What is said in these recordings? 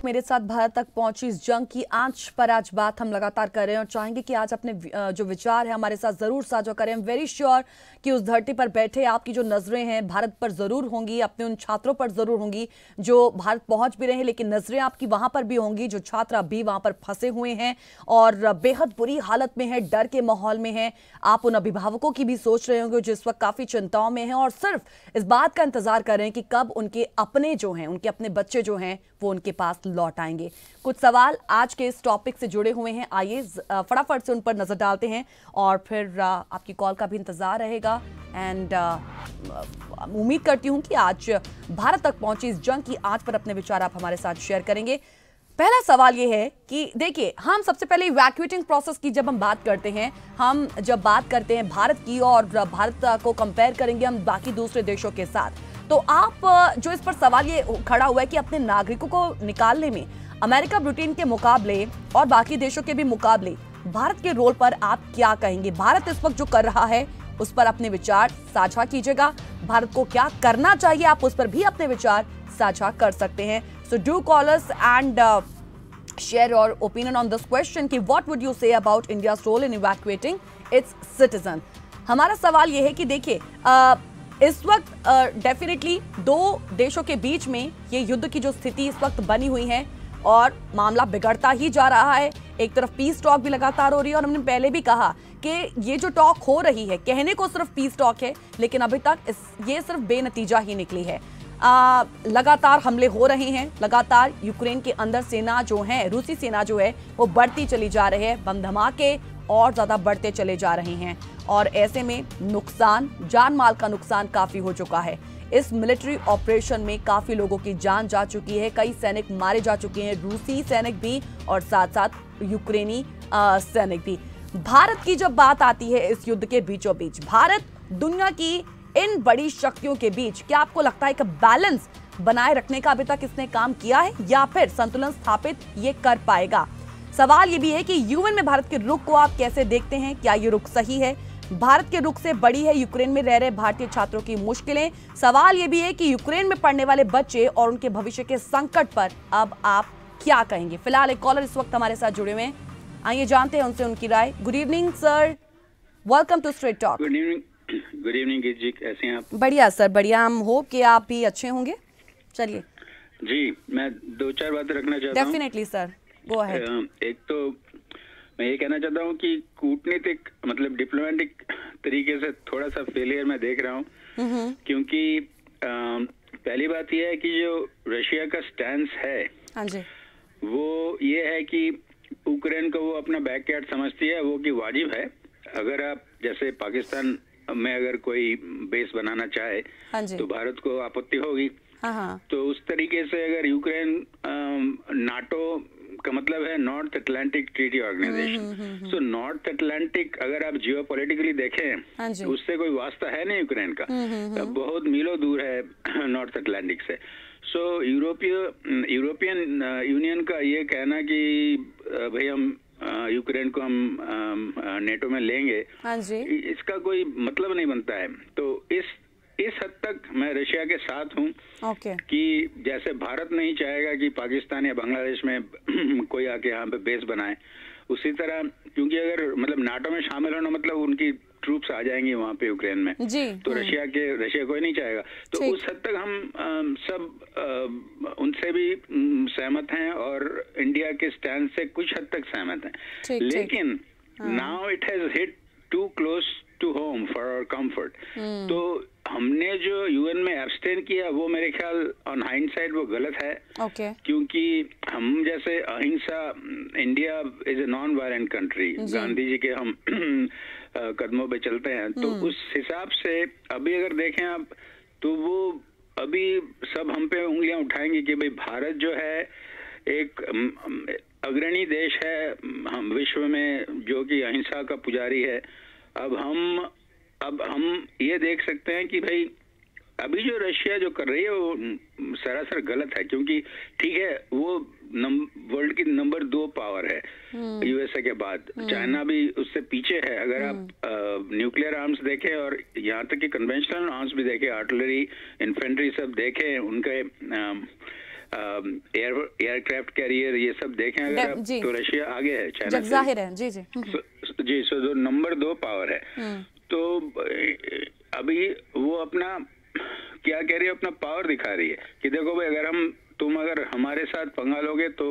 मेरे साथ भारत तक पहुंची इस जंग की आंच पर आज बात हम लगातार कर रहे हैं और चाहेंगे कि आज अपने जो विचार है हमारे साथ जरूर साझा करें। I'm वेरी श्योर कि उस धरती पर बैठे आपकी जो नजरें हैं भारत पर जरूर होंगी, अपने उन छात्रों पर जरूर होंगी जो भारत पहुंच भी रहे हैं, लेकिन नजरें आपकी वहां पर भी होंगी जो छात्र अभी वहां पर फंसे हुए हैं और बेहद बुरी हालत में है, डर के माहौल में है। आप उन अभिभावकों की भी सोच रहे होंगे जो इस वक्त काफी चिंताओं में हैं और सिर्फ इस बात का इंतजार कर रहे हैं कि कब उनके अपने जो हैं, उनके अपने बच्चे जो हैं वो उनके पास लौट आएंगे। कुछ सवाल आज के इस टॉपिक से जुड़े हुए हैं, आइए फटाफट से उन पर नजर डालते हैं और फिर आपकी कॉल का भी इंतजार रहेगा। एंड उम्मीद करती हूं कि आज भारत तक पहुंची इस जंग की आंच पर अपने विचार आप हमारे साथ शेयर करेंगे। पहला सवाल ये है कि देखिए, हम सबसे पहले इवैक्यूएटिंग प्रोसेस की जब हम बात करते हैं, हम जब बात करते हैं भारत की और भारत को कंपेयर करेंगे हम बाकी दूसरे देशों के साथ, तो आप जो इस पर सवाल ये खड़ा हुआ है कि अपने नागरिकों को निकालने में अमेरिका ब्रिटेन के मुकाबले और बाकी देशों के भी मुकाबले भारत के रोल पर आप क्या कहेंगे? भारत इस वक्त जो कर रहा है उस पर अपने विचार साझा कीजिएगा। भारत को क्या करना चाहिए, आप उस पर भी अपने विचार साझा कर सकते हैं। So do call us and share your opinion on this question कि what would you say about India's role in evacuating its citizen? हमारा सवाल यह है कि देखिए, इस वक्त डेफिनेटली दो देशों के बीच में ये युद्ध की जो स्थिति इस वक्त बनी हुई है और मामला बिगड़ता ही जा रहा है। एक तरफ पीस टॉक भी लगातार हो रही है और हमने पहले भी कहा कि ये जो टॉक हो रही है, कहने को सिर्फ पीस टॉक है, लेकिन अभी तक ये सिर्फ बेनतीजा ही निकली है। लगातार हमले हो रहे हैं, लगातार यूक्रेन के अंदर सेना जो है, रूसी सेना जो है वो बढ़ती चली जा रही है, बम धमाके और ज्यादा बढ़ते चले जा रहे हैं और ऐसे में नुकसान, जान माल का नुकसान काफी हो चुका है। इस मिलिट्री ऑपरेशन में काफी लोगों की जान जा चुकी है, कई सैनिक मारे जा चुके हैं, रूसी सैनिक भी और साथ साथ यूक्रेनी सैनिक भी। भारत की जब बात आती है इस युद्ध के बीचों बीच, भारत दुनिया की इन बड़ी शक्तियों के बीच क्या आपको लगता है कि बैलेंस बनाए रखने का अभी तक इसने काम किया है या फिर संतुलन स्थापित ये कर पाएगा? सवाल ये भी है कि यूएन में भारत के रुख को आप कैसे देखते हैं? क्या ये रुख सही है? भारत के रुख से बड़ी है यूक्रेन में रह रहे भारतीय छात्रों की मुश्किलें। सवाल ये भी है कि यूक्रेन में पढ़ने वाले बच्चे और उनके भविष्य के संकट पर अब आप क्या कहेंगे? फिलहाल एक कॉलर इस वक्त हमारे साथ जुड़े हुए हैं, आइए जानते हैं उनसे उनकी राय। Good evening sir, welcome to Straight Talk. Good evening ji, कैसे हैं आप? बढ़िया सर, बढ़िया। हम होप कि आप भी अच्छे होंगे। चलिए जी, मैं दो चार बातें रखना चाहता हूँ। Definitely sir, go ahead. एक तो मैं ये कहना चाहता हूँ कि कूटनीतिक मतलब डिप्लोमेटिक तरीके से थोड़ा सा फेलियर मैं देख रहा हूँ, क्योंकि पहली बात यह है कि जो रशिया का स्टैंड है, हाँ जी, वो ये है कि यूक्रेन को वो अपना बैकयार्ड समझती है, वो कि वाजिब है अगर आप जैसे पाकिस्तान में अगर कोई बेस बनाना चाहे, हाँ जी, तो भारत को आपत्ति होगी। हाँ हाँ, तो उस तरीके से अगर यूक्रेन नाटो का मतलब है North Atlantic Treaty Organization, so North Atlantic अगर आप जियोपॉलिटिकली देखें, हाँ जी, उससे कोई वास्ता है नहीं यूक्रेन का, बहुत मीलों दूर है नॉर्थ अटलांटिक से। सो यूरोपियन यूनियन का ये कहना कि भाई हम यूक्रेन को हम नेटो में लेंगे, हाँ जी, इसका कोई मतलब नहीं बनता है। तो इस हद तक मैं रशिया के साथ हूँ कि जैसे भारत नहीं चाहेगा कि पाकिस्तान या बांग्लादेश में कोई आके यहाँ पे बेस बनाए, उसी तरह, क्योंकि अगर मतलब नाटो में शामिल होना मतलब उनकी ट्रूप्स आ जाएंगी वहाँ पे यूक्रेन में जी, तो रशिया कोई नहीं चाहेगा। तो उस हद तक हम सब उनसे भी सहमत हैं और इंडिया के स्टैंड से कुछ हद तक सहमत हैं, लेकिन now it has hit too close to home for our comfort. तो हमने जो यूएन में एब्सटेन किया वो मेरे ख्याल ऑन हाइंडसाइड वो गलत है, क्योंकि हम जैसे अहिंसा, India is a non violent country, Gandhi ji के हम कदमों पे चलते हैं, तो उस हिसाब से अभी अगर देखें आप, तो वो अभी सब हम पे उंगलियां उठाएंगे कि भाई भारत जो है एक अग्रणी देश है हम विश्व में, जो कि अहिंसा का पुजारी है। अब हम ये देख सकते हैं कि भाई अभी जो रशिया जो कर रही है वो सरासर गलत है, क्योंकि ठीक है वो वर्ल्ड की नंबर 2 पावर है यूएसए के बाद, चाइना भी उससे पीछे है। अगर आप न्यूक्लियर आर्म्स देखें और यहाँ तक कि कन्वेंशनल आर्म्स भी देखें, आर्टिलरी, इन्फेंट्री सब देखें, उनके एयरक्राफ्ट कैरियर ये सब देखें अगर आप, तो रशिया आगे है चाइना से। जाहिर है। जी जी जी। सो नंबर 2 पावर है। तो अभी वो अपना क्या कह रही है, अपना पावर दिखा रही है कि देखो भाई, अगर तुम हमारे साथ पंगा लोगे तो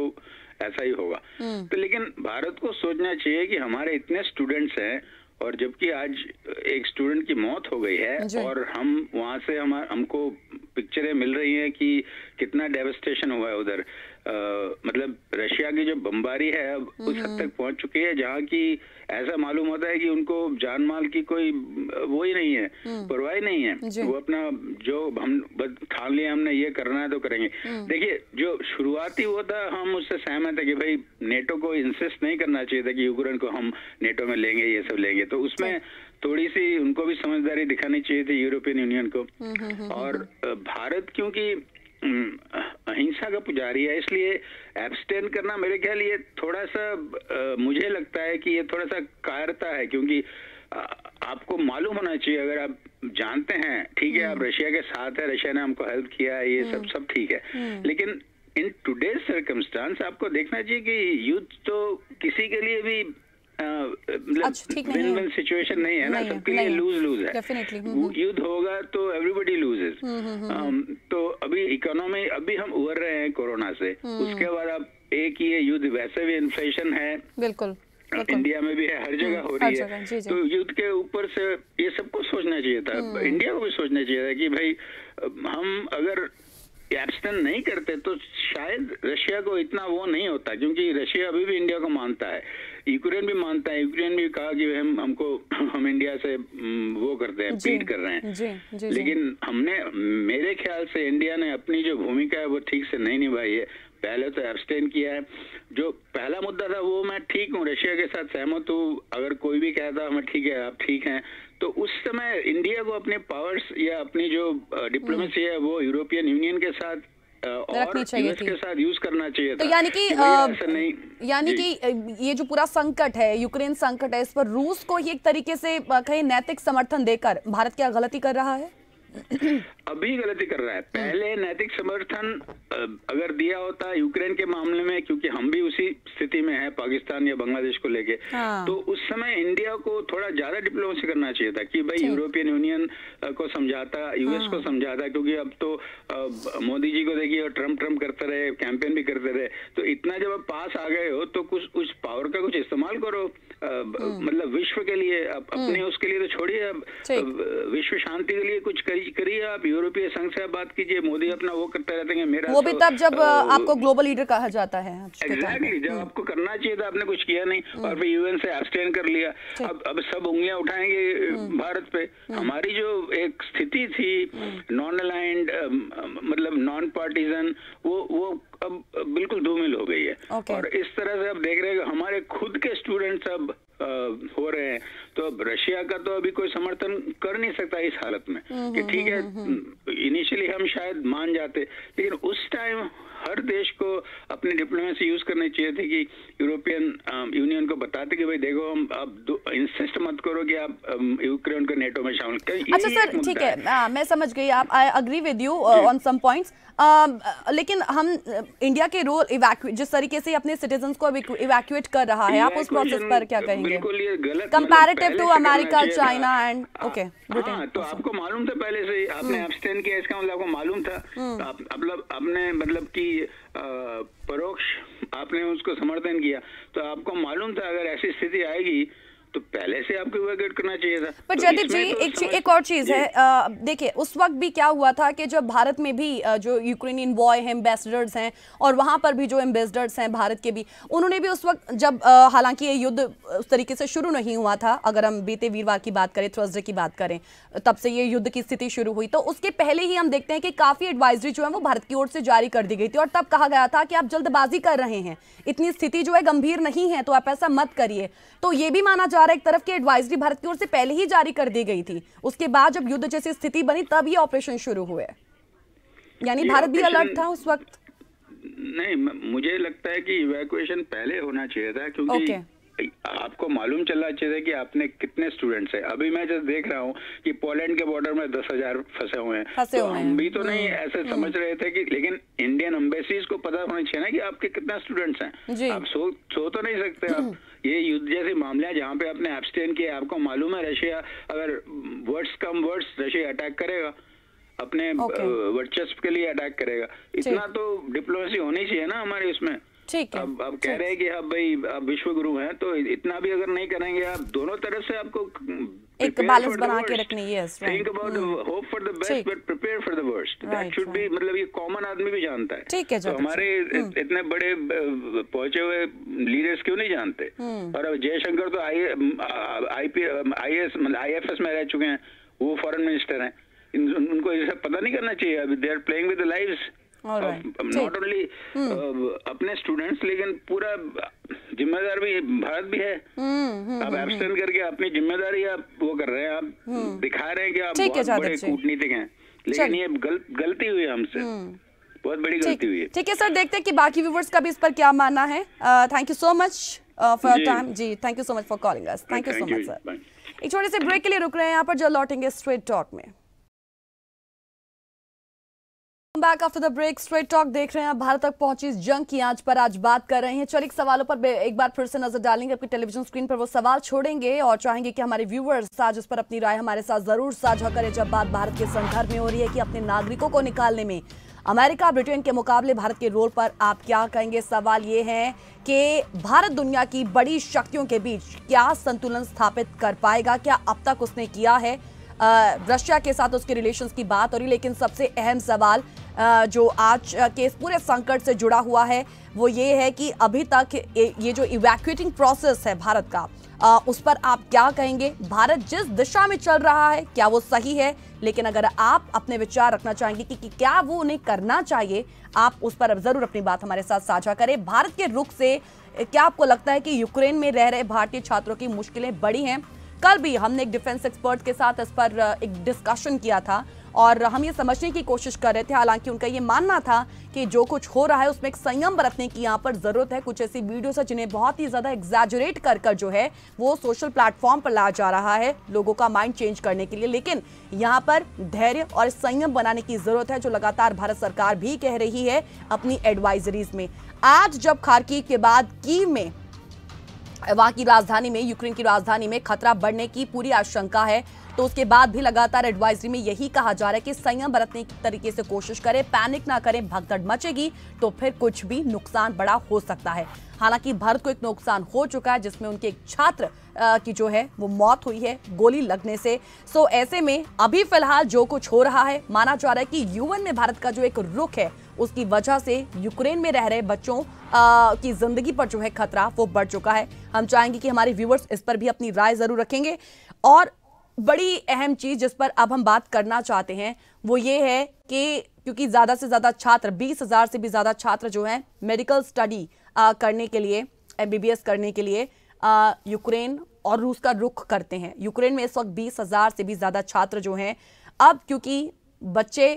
ऐसा ही होगा। तो लेकिन भारत को सोचना चाहिए कि हमारे इतने स्टूडेंट्स हैं, और जबकि आज एक स्टूडेंट की मौत हो गई है और हम वहां से हमको पिक्चरें मिल रही हैं कि कितना डेवस्टेशन हुआ है उधर। मतलब रशिया की जो बमबारी है अब उस हद तक पहुंच चुकी है जहां की ऐसा मालूम होता है कि उनको जान माल की कोई वो ही नहीं है, परवाह नहीं है। वो अपना जो हम ठान लिया हमने ये करना है तो करेंगे। देखिए, जो शुरुआती वो था, हम उससे सहमत है कि भाई नेटो को इंसिस्ट नहीं करना चाहिए था कि यूक्रेन को हम नेटो में लेंगे, ये सब लेंगे। तो उसमें थोड़ी सी उनको भी समझदारी दिखानी चाहिए थी यूरोपियन यूनियन को। और भारत क्योंकि अहिंसा का पुजारी है, इसलिए एब्सटेन करना मेरे ख्याल ये थोड़ा सा मुझे लगता है कि ये थोड़ा सा कायरता है, क्योंकि आपको मालूम होना चाहिए, अगर आप जानते हैं ठीक है आप रशिया के साथ है, रशिया ने हमको हेल्प किया है, ये सब ठीक है, लेकिन इन टुडेज सर्कमस्टांस आपको देखना चाहिए कि युद्ध तो किसी के लिए भी विन-विन सिचुएशन नहीं है ना, सबके लिए लूज है। युद्ध होगा तो एवरीबडी लूजेस। तो अभी इकोनॉमी, अभी हम उभर रहे हैं कोरोना से, उसके बाद अब एक ये युद्ध, वैसे भी इन्फ्लेशन है, बिल्कुल इंडिया में भी है, हर जगह हो रही है। तो युद्ध के ऊपर से ये सबको सोचना चाहिए था, इंडिया को भी सोचना चाहिए था कि भाई हम अगर एब्सटेन नहीं करते तो शायद रशिया को इतना वो नहीं होता, क्योंकि रशिया अभी भी इंडिया को मानता है, यूक्रेन भी मानता है। यूक्रेन भी कहा कि हम इंडिया से वो करते हैं, पीट कर रहे हैं। लेकिन हमने, मेरे ख्याल से इंडिया ने अपनी जो भूमिका है वो ठीक से नहीं निभाई है। पहले तो एब्सटेन किया है। जो पहला मुद्दा था वो मैं ठीक हूँ, रशिया के साथ सहमत हूँ, अगर कोई भी कहता मैं ठीक है आप ठीक हैं, तो उस समय इंडिया को अपने पावर्स या अपनी जो डिप्लोमेसी है वो यूरोपियन यूनियन के साथ और यूएस के साथ यूज करना चाहिए था। तो यानी कि ये जो पूरा संकट है, यूक्रेन संकट है, इस पर रूस को ही एक तरीके से कहीं नैतिक समर्थन देकर भारत क्या गलती कर रहा है? अभी गलती कर रहा है। पहले नैतिक समर्थन अगर दिया होता यूक्रेन के मामले में, क्योंकि हम भी उसी स्थिति में हैं पाकिस्तान या बांग्लादेश को लेके, तो उस समय इंडिया को थोड़ा ज्यादा डिप्लोमेसी करना चाहिए था कि भाई यूरोपियन यूनियन को समझाता, यूएस को समझाता, क्योंकि अब तो मोदी जी को देखिए और ट्रम्प करते रहे, कैंपेन भी करते रहे। तो इतना जब आप पास आ गए हो तो कुछ उस पावर का कुछ इस्तेमाल करो, मतलब विश्व के लिए, अपने उसके लिए तो छोड़िए, अब विश्व शांति के लिए कुछ करिए आप। यूरोपीय संघ से बात कीजिए, मोदी अपना वो करते रहते हैं, मेरा वो भी तब जब आपको ग्लोबल लीडर कहा जाता है। एग्जैक्टली, जब आपको करना चाहिए था आपने कुछ किया नहीं, और फिर यूएन से एब्सटेन कर लिया। अब सब उंगलियां उठाएंगे भारत पे। हमारी जो एक स्थिति थी नॉन अलाइंड, मतलब नॉन पार्टीजन, वो अब बिल्कुल धूमिल हो गई है। और इस तरह से अब देख रहे हैं हमारे खुद के स्टूडेंट्स अब हो रहे हैं, तो अब रशिया का तो अभी कोई समर्थन कर नहीं सकता इस हालत में कि ठीक है, इनिशियली हम शायद मान जाते, लेकिन उस टाइम हर देश को अपनी डिप्लोमेसी यूज करनी चाहिए थी कि यूरोपियन यूनियन को बताते कि भाई देखो, हम अब इंसिस्ट मत करो कि आप यूक्रेन को नेटो में शामिल करें। अच्छा सर, ठीक है, मैं समझ गई, आप, I agree with you on some points, लेकिन हम इंडिया के रोल जिस तरीके से अपने सिटीजन्स को इवैक्यूएट कर रहा है, आप उस प्रोसेस पर क्या कहेंगे? बिल्कुल ये गलत, comparative to America, China and Britain. तो आपको मालूम था पहले से, आपने एब्सटेन किया, इसका मतलब आपको मालूम था, आपने मतलब कि परोक्ष आपने उसको समर्थन किया, तो आपको मालूम था अगर ऐसी स्थिति आएगी तो पहले से आपको इवैक्यूएट करना चाहिए था। पर जयदीप जी, एक और चीज है, देखिए उस वक्त भी क्या हुआ था कि जब भारत में भी जो यूक्रेनियन बॉय हैं, एम्बेसडर्स हैं, और वहां पर भी जो एम्बेसडर्स हैं भारत के भी, उन्होंने भी उस वक्त जब हालांकि ये युद्ध उस तरीके से शुरू नहीं हुआ था, अगर हम बीते वीरवार की बात करें, थर्सडे की बात करें, तब से ये युद्ध की स्थिति शुरू हुई, तो उसके पहले ही हम देखते हैं कि काफी एडवाइजरी जो है वो भारत की ओर से जारी कर दी गई थी, और तब कहा गया था कि आप जल्दबाजी कर रहे हैं, इतनी स्थिति जो है गंभीर नहीं है, तो आप ऐसा मत करिए। तो ये भी माना जा रहा है एक तरफ की एडवाइजरी भारत की ओर से पहले ही जारी कर दी गई थी, उसके बाद जब युद्ध जैसी स्थिति बनी तब ये ऑपरेशन शुरू हुए, यानी भारत भी अलर्ट था उस वक्त। नहीं, मुझे लगता है कि इवैक्यूएशन पहले होना चाहिए था, क्योंकि आपको मालूम चलना चाहिए कि आपने कितने स्टूडेंट्स हैं। अभी मैं जब देख रहा हूँ कि पोलैंड के बॉर्डर में 10,000 फंसे हुए हैं, तो हम भी तो नहीं ऐसे समझ रहे थे कि, लेकिन इंडियन एम्बेसीज को पता होना चाहिए ना कि आपके कितने स्टूडेंट्स हैं। आप सो तो नहीं सकते आप। ये युद्ध जैसे मामले जहाँ पे आपने एब्सटेन किया, आपको मालूम है रशिया अगर वर्ड्स कम वर्ड्स रशिया अटैक करेगा, अपने वर्चस्व के लिए अटैक करेगा। इतना तो डिप्लोमेसी होनी चाहिए ना हमारे इसमें। ठीक है। अब कह रहे हैं कि अब भाई आप विश्व गुरु हैं, तो इतना भी अगर नहीं करेंगे आप, दोनों तरफ से आपको एक बैलेंस बना के रखनी है। Think about hope for the best but prepare for the worst, that should be, मतलब ये कॉमन आदमी भी जानता है। ठीक है, तो हमारे इतने बड़े पहुंचे हुए लीडर्स क्यों नहीं जानते? और अब जयशंकर तो IAS मतलब IFS में रह चुके हैं, वो फॉरेन मिनिस्टर हैं, उनको ये सब पता नहीं करना चाहिए? अभी they are playing with the lives not only अपने स्टूडेंट्स, लेकिन पूरा जिम्मेदार भी भारत भी है। आप एब्सटेन करके अपनी जिम्मेदारी आप वो कर रहे हैं, आप दिखा रहे हैं कि आप बहुत बड़े कूटनीतिक हैं, लेकिन ये गलती हुई हमसे, बहुत बड़ी गलती हुई है। ठीक है सर, देखते हैं कि बाकी व्यूवर्स का भी इस पर क्या मानना है। Thank you so much for your time जी, thank you so much for calling us. Thank you so much sir. एक छोटे से ब्रेक के लिए रुक रहे हैं यहाँ पर, जो लौटेंगे स्ट्रेट टॉक में। Back after the break, straight talk देख रहे हैं। भारत तक पहुंची इस जंग की आंच पर आज बात कर रहे हैं। चलिए सवालों पर एक बार फिर से नजर डालेंगे, अपनी टेलीविजन स्क्रीन पर वो सवाल छोड़ेंगे और चाहेंगे कि हमारे व्यूअर्स आज इस पर अपनी राय हमारे साथ जरूर साझा करें। जब बात भारत के संदर्भ में हो रही है कि अपने नागरिकों को निकालने में अमेरिका ब्रिटेन के मुकाबले भारत के रोल पर आप क्या कहेंगे? सवाल ये है कि भारत दुनिया की बड़ी शक्तियों के बीच क्या संतुलन स्थापित कर पाएगा? क्या अब तक उसने किया है? रशिया के साथ उसके रिलेशंस की बात हो रही, लेकिन सबसे अहम सवाल जो आज के इस पूरे संकट से जुड़ा हुआ है वो ये है कि अभी तक ये जो इवैक्यूएटिंग प्रोसेस है भारत का, उस पर आप क्या कहेंगे? भारत जिस दिशा में चल रहा है क्या वो सही है? लेकिन अगर आप अपने विचार रखना चाहेंगे कि क्या वो उन्हें करना चाहिए, आप उस पर जरूर अपनी बात हमारे साथ साझा करें। भारत के रुख से क्या आपको लगता है कि यूक्रेन में रह रहे भारतीय छात्रों की मुश्किलें बड़ी हैं? कल भी हमने एक डिफेंस एक्सपर्ट के साथ इस पर एक डिस्कशन किया था और हम ये समझने की कोशिश कर रहे थे, हालांकि उनका ये मानना था कि जो कुछ हो रहा है उसमें एक संयम बरतने की यहाँ पर जरूरत है। कुछ ऐसी वीडियोस है जिन्हें बहुत ही ज्यादा एग्जैजरेट कर जो है वो सोशल प्लेटफॉर्म पर लाया जा रहा है लोगों का माइंड चेंज करने के लिए, लेकिन यहाँ पर धैर्य और संयम बनाने की जरूरत है, जो लगातार भारत सरकार भी कह रही है अपनी एडवाइजरीज में। आज जब खार्किव के बाद कीव में, वहां की राजधानी में, यूक्रेन की राजधानी में खतरा बढ़ने की पूरी आशंका है, तो उसके बाद भी लगातार एडवाइजरी में यही कहा जा रहा है कि संयम बरतने की तरीके से कोशिश करें, पैनिक ना करें। भगदड़ मचेगी तो फिर कुछ भी नुकसान बड़ा हो सकता है। हालांकि भारत को एक नुकसान हो चुका है जिसमें उनके एक छात्र की जो है वो मौत हुई है गोली लगने से। सो ऐसे में अभी फिलहाल जो कुछ हो रहा है, माना जा रहा है कि यूएन में भारत का जो एक रुख है उसकी वजह से यूक्रेन में रह रहे बच्चों की जिंदगी पर जो है खतरा वो बढ़ चुका है। हम चाहेंगे कि हमारे व्यूअर्स इस पर भी अपनी राय जरूर रखेंगे। और बड़ी अहम चीज जिस पर अब हम बात करना चाहते हैं वो ये है कि क्योंकि ज्यादा से ज्यादा छात्र, 20,000 से भी ज्यादा छात्र जो हैं मेडिकल स्टडी करने के लिए, MBBS करने के लिए यूक्रेन और रूस का रुख करते हैं। यूक्रेन में इस वक्त 20,000 से भी ज्यादा छात्र जो हैं, अब क्योंकि बच्चे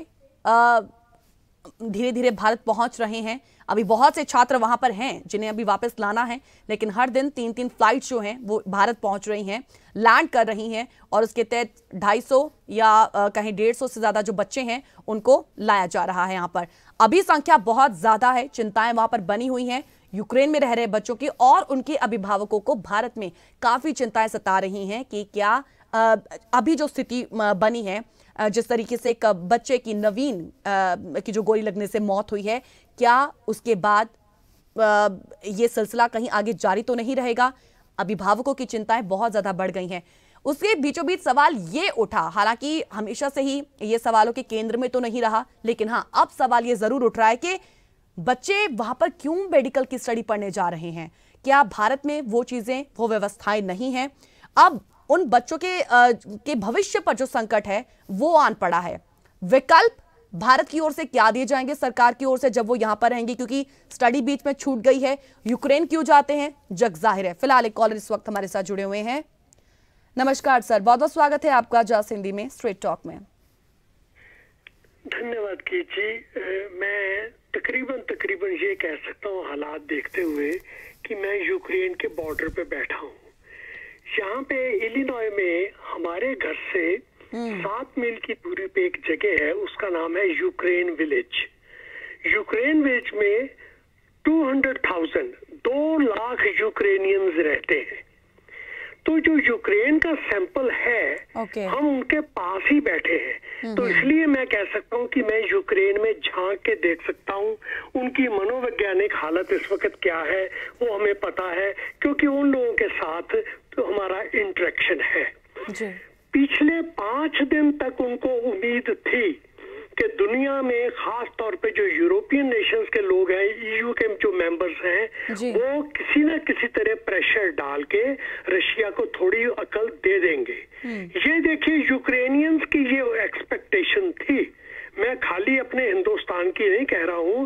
धीरे धीरे भारत पहुंच रहे हैं, अभी बहुत से छात्र वहां पर हैं जिन्हें अभी वापस लाना है, लेकिन हर दिन 3-3 फ्लाइट्स जो हैं वो भारत पहुंच रही हैं, लैंड कर रही हैं और उसके तहत 250 या कहीं 150 से ज्यादा जो बच्चे हैं उनको लाया जा रहा है। यहाँ पर अभी संख्या बहुत ज्यादा है, चिंताएं वहां पर बनी हुई हैं यूक्रेन में रह रहे बच्चों की, और उनके अभिभावकों को भारत में काफी चिंताएं सता रही हैं कि क्या अभी जो स्थिति बनी है, जिस तरीके से एक बच्चे की, नवीन की जो गोली लगने से मौत हुई है, क्या उसके बाद ये सिलसिला कहीं आगे जारी तो नहीं रहेगा? अभिभावकों की चिंताएं बहुत ज्यादा बढ़ गई हैं। उसके बीचों बीच सवाल ये उठा, हालांकि हमेशा से ही ये सवालों के केंद्र में तो नहीं रहा, लेकिन हाँ अब सवाल ये जरूर उठ रहा है कि बच्चे वहां पर क्यों मेडिकल की स्टडी पढ़ने जा रहे हैं? क्या भारत में वो चीजें, वो व्यवस्थाएं नहीं है? अब उन बच्चों के भविष्य पर जो संकट है वो आन पड़ा है। विकल्प भारत की ओर से क्या दिए जाएंगे सरकार की ओर से जब वो यहां पर रहेंगे, क्योंकि स्टडी बीच में छूट गई है? यूक्रेन क्यों जाते हैं, जग जाहिर है। फिलहाल एक कॉलर इस वक्त हमारे साथ जुड़े हुए हैं। नमस्कार सर, बहुत बहुत स्वागत है आपका जास हिंदी में स्ट्रेट टॉक में। धन्यवाद कीजिए। मैं तकरीबन ये कह सकता हूँ हालात देखते हुए कि मैं यूक्रेन के बॉर्डर पे बैठा हूँ। यहाँ पे इलिनॉय में हमारे घर से 7 मील की दूरी पे एक जगह है, उसका नाम है यूक्रेन विलेज। यूक्रेन विलेज में 2 लाख यूक्रेनियंस रहते हैं। तो जो यूक्रेन का सैंपल है हम उनके पास ही बैठे हैं, तो इसलिए मैं कह सकता हूँ कि मैं यूक्रेन में झांक के देख सकता हूँ उनकी मनोवैज्ञानिक हालत इस वक्त क्या है, वो हमें पता है क्योंकि उन लोगों के साथ तो हमारा इंटरेक्शन है। पिछले 5 दिन तक उनको उम्मीद थी कि दुनिया में खास तौर पे जो यूरोपियन नेशंस के लोग हैं, ईयू के जो मेंबर्स हैं, वो किसी न किसी तरह प्रेशर डाल के रशिया को थोड़ी अकल दे देंगे। ये देखिए यूक्रेनियंस की ये एक्सपेक्टेशन थी, मैं खाली अपने हिंदुस्तान की नहीं कह रहा हूँ।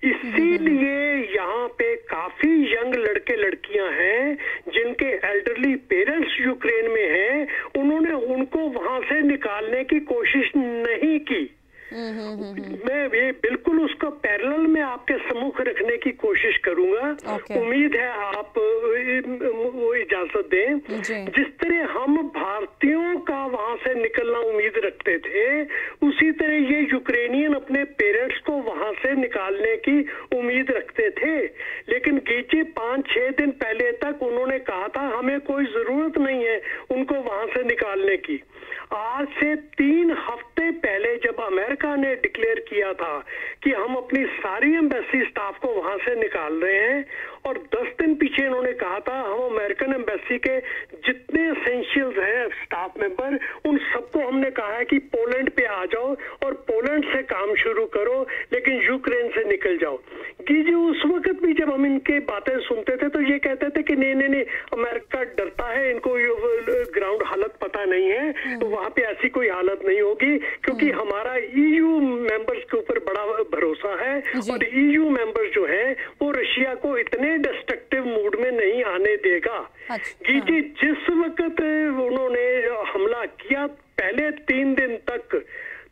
इसीलिए यहाँ पे काफी यंग लड़के लड़कियां हैं जिनके एल्डरली पेरेंट्स यूक्रेन में हैं, उन्होंने उनको वहां से निकालने की कोशिश नहीं की। मैं ये बिल्कुल उसको पैरेलल में आपके सम्मुख रखने की कोशिश करूंगा। उम्मीद है आप वो इजाजत दें। जिस तरह हम भारतीयों का वहां से निकलना उम्मीद रखते थे, उसी तरह ये यूक्रेनियन अपने पेरेंट्स को वहां से निकालने की उम्मीद रखते थे। लेकिन कीजिए 5-6 दिन पहले तक उन्होंने कहा था हमें कोई जरूरत नहीं है उनको वहां से निकालने की। आज से 3 हफ्ते पहले जब अमेरिका ने डिक्लेयर किया था कि हम अपनी सारी एम्बेसी स्टाफ को वहां से निकाल रहे हैं, और 10 दिन पीछे इन्होंने कहा था हम अमेरिकन एम्बेसी के जितने एसेंशियल्स हैं स्टाफ मेंबर, उन सबको हमने कहा है कि पोलैंड पे आ जाओ और पोलैंड से काम शुरू करो, लेकिन यूक्रेन से निकल जाओ। जी उस वक्त भी जब हम इनके बातें सुनते थे तो ये कहते थे कि नहीं अमेरिका डरता है, इनको ग्राउंड हालत पता नहीं है, तो वहां पे ऐसी कोई हालत नहीं होगी क्योंकि हमारा ईयू मेंबर्स के ऊपर बड़ा भरोसा है, और ईयू मेंबर्स जो है वो रशिया को इतने डिस्ट्रक्टिव मूड में नहीं आने देगा। जी जिस वक्त उन्होंने हमला किया पहले 3 दिन तक,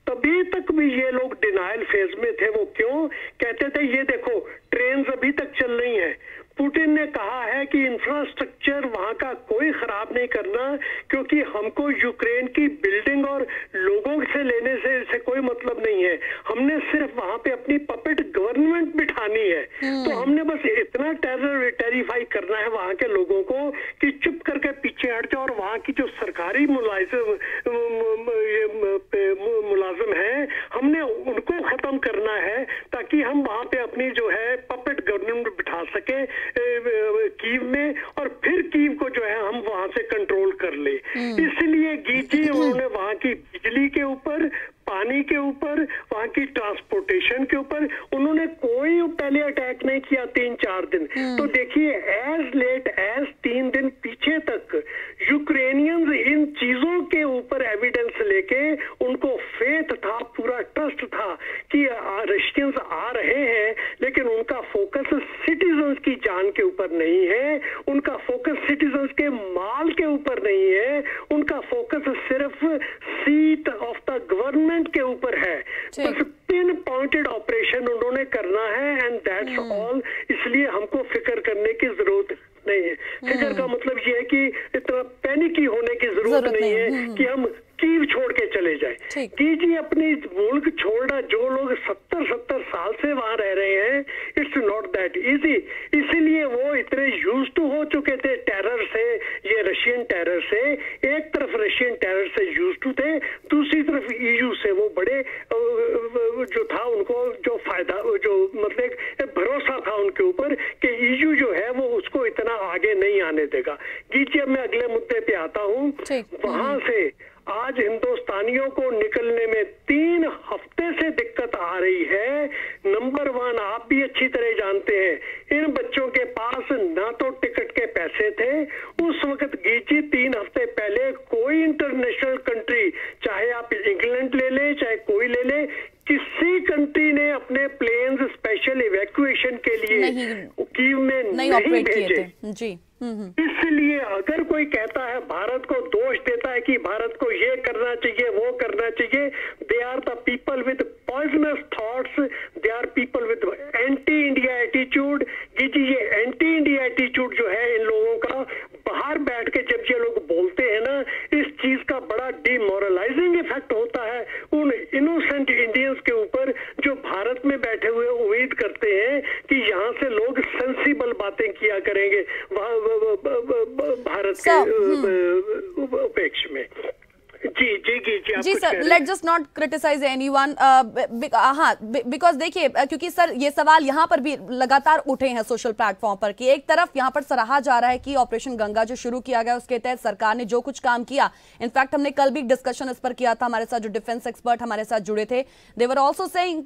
तभी तक भी ये लोग डिनायल फेज में थे। वो क्यों कहते थे ये देखो ट्रेन अभी तक चल रही है, पुतिन ने कहा है कि इंफ्रास्ट्रक्चर वहां का कोई खराब नहीं करना क्योंकि हमको यूक्रेन की बिल्डिंग और लोगों से लेने से कोई मतलब नहीं है, हमने सिर्फ वहां पे अपनी पपेट गवर्नमेंट बिठानी है। तो हमने बस इतना टेरिफाई करना है वहां के लोगों को कि चुप करके पीछे हट जाओ, और वहां की जो सरकारी मुलाजिम है हमने उनको खत्म करना है ताकि हम वहां पे अपनी जो है पपेट गवर्नमेंट बिठा सके कीव में, और फिर कीव को जो है हम वहां से कंट्रोल कर ले। इसलिए गीजी उन्होंने वहां की बिजली के ऊपर, पानी के ऊपर, वहां की ट्रांसपोर्टेशन के ऊपर उन्होंने कोई पहले अटैक नहीं किया 3-4 दिन। तो देखिए एज लेट एज 3 दिन पीछे तक यूक्रेनियंस इन चीजों के ऊपर एविडेंस लेके उनको फेथ था, पूरा ट्रस्ट था कि रशियंस आ रहे हैं, लेकिन उनका फोकस सिटीजन्स की जान के ऊपर नहीं है, उनका फोकस सिटीजन्स के माल के ऊपर नहीं है, उनका फोकस सिर्फ सीट ऑफ द गवर्नमेंट के ऊपर है। बस पिन पॉइंटेड ऑपरेशन उन्होंने करना है एंड दैट्स ऑल। इसलिए हमको फिक्र करने की जरूरत नहीं है। फिक्र का मतलब ये है कि इतना पैनिकी होने की जरूरत नहीं है कि हम कीव छोड़ के चले जाए। कीजिए अपनी मुल्क छोड़ना, जो लोग 70 साल से वहां रह रहे हैं, इट्स नॉट दैट इजी। इसीलिए वो इतने यूज टू हो चुके थे टेरर से, ये रशियन टेरर से। एक तरफ रशियन टेरर से यूज टू थे, दूसरी तरफ ईयू से वो बड़े जो था उनको जो फायदा, जो मतलब भरोसा था उनके ऊपर कि ईयू जो है वो उसको इतना आगे नहीं आने देगा। कीजिए मैं अगले मुद्दे पे आता हूँ। वहां से आज हिंदुस्तानियों को निकलने में 3 हफ्ते से दिक्कत आ रही है। नंबर 1 आप भी अच्छी तरह जानते हैं, इन बच्चों के पास ना तो टिकट के पैसे थे उस वक्त। गीची 3 हफ्ते पहले कोई इंटरनेशनल कंट्री, चाहे आप इंग्लैंड ले लें चाहे कोई ले ले, किसी कंट्री ने अपने प्लेन्स स्पेशल इवैक्यूएशन के लिए कीव में नहीं भेजे। जी इसलिए अगर कोई कहता है, भारत को दोष देता है कि भारत को ये करना चाहिए वो करना चाहिए, they are the people with poisonous thoughts, they are people with anti India attitude. ये एंटी इंडिया एटीट्यूड जो है इन लोगों का, बाहर बैठ के जब ये लोग बोलते हैं ना, इस चीज का बड़ा डिमोरलाइजिंग इफेक्ट होता है उन इनोसेंट इंडियंस के ऊपर जो भारत में बैठे हुए उम्मीद करते हैं कि यहाँ से लोग सेंसिबल बातें किया करेंगे भारत के अपेक्षा में। Ji sir, let just not criticise anyone. हाँ, बिकॉज देखिए, क्योंकि सर ये सवाल यहाँ पर भी लगातार उठे हैं सोशल प्लेटफॉर्म पर कि एक तरफ यहाँ पर सराहा जा रहा है कि ऑपरेशन गंगा जो शुरू किया गया उसके तहत सरकार ने जो कुछ काम किया, इनफैक्ट हमने कल भी डिस्कशन इस पर किया था, हमारे साथ जो डिफेंस एक्सपर्ट हमारे साथ जुड़े थे, they were also saying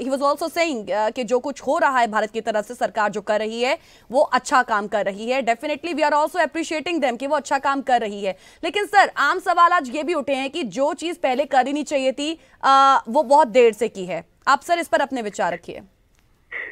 he was also saying कि जो कुछ हो रहा है भारत की तरफ से सरकार जो कर रही है वो अच्छा काम कर रही है। Definitely we are also appreciating them कि वो अच्छा काम कर रही है। लेकिन सर आम सवाल आज ये भी उठे हैं कि जो चीज पहले करनी चाहिए थी वो बहुत देर से की है। आप सर इस पर अपने विचार रखिए।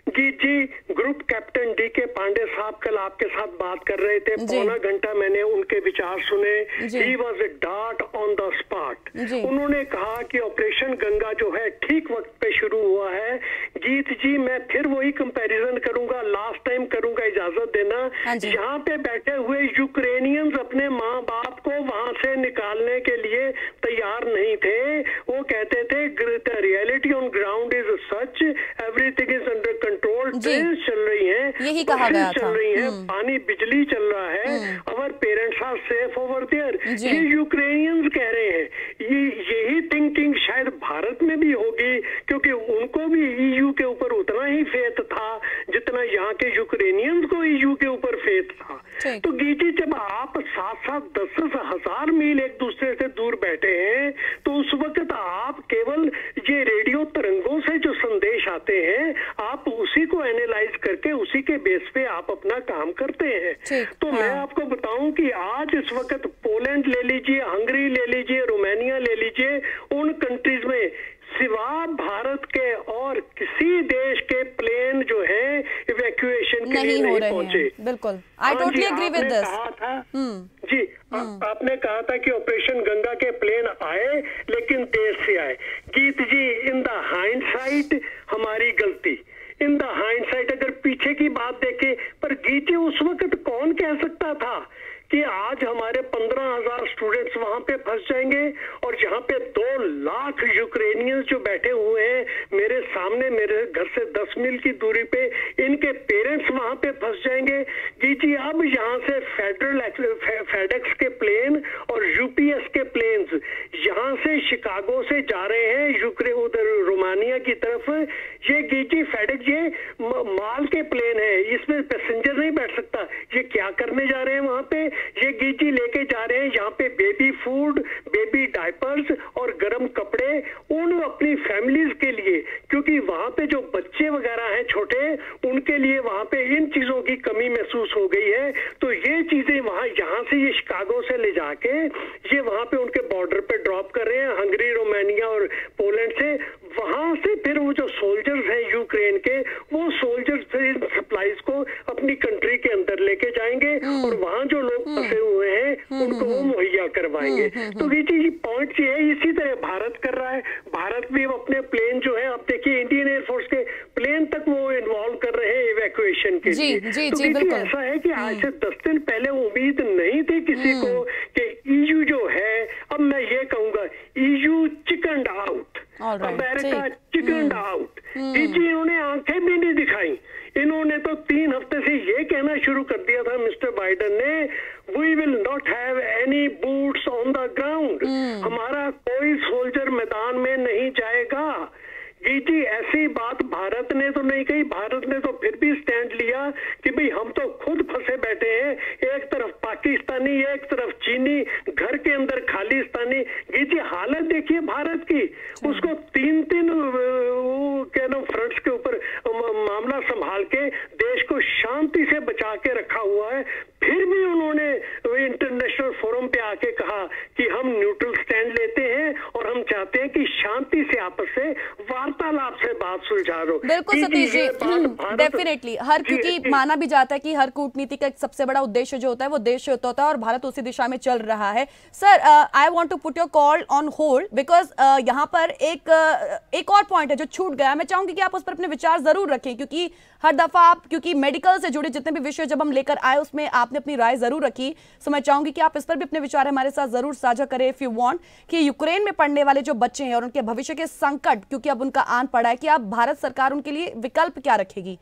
जी, ग्रुप कैप्टन डी.के. पांडे साहब कल आपके साथ बात कर रहे थे, पौना घंटा मैंने उनके विचार सुने। He was a dart on the spot. उन्होंने कहा कि ऑपरेशन गंगा जो है ठीक वक्त पे शुरू हुआ है। गीत जी, मैं फिर वही कंपैरिजन करूंगा, लास्ट टाइम करूंगा, इजाजत देना। यहाँ पे बैठे हुए यूक्रेनियंस अपने माँ बाप को वहां से निकालने के लिए तैयार नहीं थे। वो कहते थे the reality on ground is such, everything is under control, train चल रही है, यही कहा गया चल रही है, पानी बिजली चल रहा है, our parents are safe over there. ये यूक्रेनियंस कह रहे हैं। यही थिंकिंग शायद भारत में भी होगी, क्योंकि उनको भी ईयू के ऊपर उतना ही फेथ था जितना यहाँ के यूक्रेनियंस को ईयू के ऊपर फेथ था। तो गीजी, जब आप 7-7, 10-10 हजार मील एक दूसरे से दूर बैठे हैं, तो उस वक्त आप केवल ये रेडियो तरंगों से जो संदेश आते हैं, आप उसी को एनालाइज करके उसी के बेस पे आप अपना काम करते हैं। तो मैं आपको बताऊं कि आज इस वक्त पोलैंड ले लीजिए, हंगरी ले लीजिए, रोमानिया ले लीजिए, उन कंट्रीज में सिवा भारत के और किसी देश के प्लेन जो है इवैक्यूएशन के लिए नहीं पहुंचे। बिल्कुल, I totally agree with this. जी, आपने कहा था कि ऑपरेशन गंगा के प्लेन आए लेकिन देर से आए। गीत जी, इन द हाइंडसाइट हमारी गलती, इन द हाइंडसाइट अगर पीछे की बात देखें, पर गीत जी उस वक्त कौन कह सकता था कि आज हमारे 15,000 स्टूडेंट्स वहां पे फंस जाएंगे, और जहां पे 2 लाख यूक्रेनियंस जो बैठे हुए हैं मेरे सामने, मेरे घर से 10 मील की दूरी पे, इनके पेरेंट्स वहां पे फंस जाएंगे। जी, अब यहाँ से फेडेक्स के प्लेन और यूपीएस के प्लेन्स यहाँ से शिकागो से जा रहे हैं यूक्रेन, उधर रोमानिया की तरफ। ये गीजी फेडेक्स, ये माल के प्लेन है, इसमें पैसेंजर नहीं बैठ सकता। ये क्या करने जा रहे हैं वहां पे? ये गीजी लेके जा रहे हैं यहाँ पे बेबी फूड, बेबी डायपर्स और गर्म कपड़े उन अपनी फैमिलीज के लिए, क्योंकि वहां पे जो बच्चे वगैरह हैं छोटे, उनके लिए वहां पे इन चीजों की कमी महसूस हो गई है। तो ये चीजें वहां, यहाँ से ये शिकागो से ले जाके ये वहां पे उनके बॉर्डर पे ड्रॉप कर रहे हैं, हंगरी, रोमानिया और पोलैंड से। वहां से फिर वो जो सोल्जर्स हैं यूक्रेन के, वो सोल्जर्स इन सप्लाईज को अपनी कंट्री के अंदर लेके जाएंगे और वहां जो लोग फंसे हुए हैं उनको वो मुहैया करवाएंगे। तो ये पॉइंट ये है, इसी तरह भारत कर रहा है। भारत भी अपने प्लेन जो है, अब देखिए इंडियन एयरफोर्स के प्लेन तक वो इन्वॉल्व कर रहे हैं इवैक्यूएशन के लिए। तो ऐसा है कि आज से 10 दिन पहले उम्मीद नहीं थी किसी को कि ईयू जो है, अब मैं ये कहूंगा, EU chicken out, America chicken out. इन्होंने आंखें भी नहीं दिखाई। इन्होंने तो 3 हफ्ते से ये कहना शुरू कर दिया था मिस्टर बाइडेन ने, we will not have any boots on the ground, हमारा कोई सोल्जर मैदान में नहीं जाएगा। जी, ऐसी बात भारत ने तो नहीं कही। भारत ने तो फिर भी स्टैंड लिया कि भाई हम तो खुद फंसे बैठे हैं, एक तरफ पाकिस्तानी, एक तरफ चीनी, घर के अंदर खालिस्तानी। जी, हालत देखिए भारत की, उसको 3-3 फ्रंट्स के ऊपर मामला संभाल के देश को शांति से बचा के रखा हुआ है। फिर भी उन्होंने इंटरनेशनल फोरम पे आके कहा कि हम न्यूट्रल स्टैंड लेते हैं और हम चाहते हैं कि शांति से आपस से वार्तालाप से बात सुलझा दो। बिल्कुल सतीश जी, डेफिनेटली क्योंकि माना भी जाता है कि हर कूटनीति का एक सबसे बड़ा उद्देश्य जो होता है वो देश से होता है और भारत उसी दिशा में चल रहा है। Sir, I want to put your call on hold because यहाँ पर एक और पॉइंट है जो छूट गया। मैं चाहूंगी कि आप उस पर अपने विचार जरूर रखें, क्योंकि हर दफा आप, क्योंकि मेडिकल से जुड़े जितने भी विषय जब हम लेकर आए उसमें आपने अपनी राय जरूर रखी, सो मैं चाहूंगी कि आप इस पर भी अपने विचार हमारे साथ जरूर साझा करें इफ यू वांट, कि यूक्रेन में पढ़ने वाले जो बच्चे हैं और उनके भविष्य के संकट, क्योंकि अब उनका आन पड़ा है, कि अब भारत सरकार उनके लिए विकल्प क्या रखेगी।